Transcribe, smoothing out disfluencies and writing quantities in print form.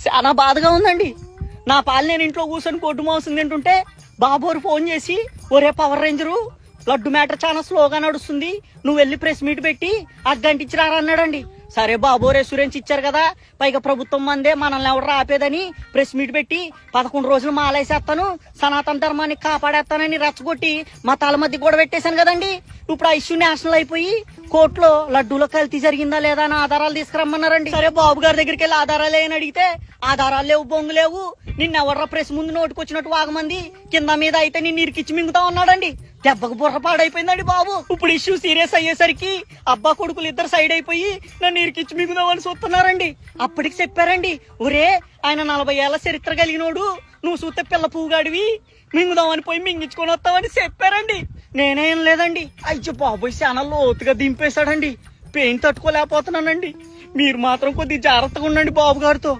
చాలా బాధగా ఉందండి. నా పాలు నేను ఇంట్లో కూర్చొని కొట్టు మాంసం తింటుంటే బాబోరు ఫోన్ చేసి, ఒరే పవర్ రేంజరు లడ్డు మ్యాటర్ చాలా స్లోగా నడుస్తుంది, నువ్వు వెళ్ళి ప్రెస్ మీట్ పెట్టి అగ్గంటించి రారా అన్నాడండి. సరే బాబో రెస్యూరెన్స్ ఇచ్చారు కదా, పైగా ప్రభుత్వం మందే మనల్ని ఎవరు ఆపేదని ప్రెస్ మీట్ పెట్టి 11 రోజులు మాలేసేస్తాను, సనాతన ధర్మాన్ని కాపాడేస్తానని రెచ్చగొట్టి మా తల మధ్య కూడా పెట్టేశాను కదండి. ఇప్పుడు ఆ ఇష్యూ నేషనల్ అయిపోయి కోర్టులో లడ్డూలో కల్తీ జరిగిందా లేదా అని ఆధారాలు తీసుకురమ్మన్నారండి. సరే బాబు గారి దగ్గరికి వెళ్ళి ఆధారాలు ఏమని అడిగితే ఆధారాలు లేవు, బొంగు లేవు, నిన్నెవర్రా ప్రెస్ ముందు నోటుకొచ్చినట్టు వాగమంది, కింద మీద అయితే నిన్ను ఇరికిచ్చి మింగుతా ఉన్నాడండి. దెబ్బకు బుర్ర పాడైపోయిందండి బాబు. ఇప్పుడు ఇష్యూ సీరియస్ అయ్యేసరికి అబ్బా కొడుకులు ఇద్దరు సైడ్ అయిపోయి నన్ను ఇరికిచ్చి మింగుదామని చూస్తున్నారండి. అప్పటికి చెప్పారండి, ఒరే ఆయన 40 ఏళ్ల చరిత్ర కలిగినోడు, నువ్వు చూస్తే పిల్ల పువ్వుగాడివి, మింగుదామని పోయి మింగించుకొని వస్తామని చెప్పారండి. నేనేం లేదండి. అయ్యో బాబోయ్ చాలా లోతుగా దింపేశాడండి. పెయిన్ తట్టుకోలేకపోతున్నానండి. మీరు మాత్రం కొద్దిగా జాగ్రత్తగా ఉండండి బాబు గారితో.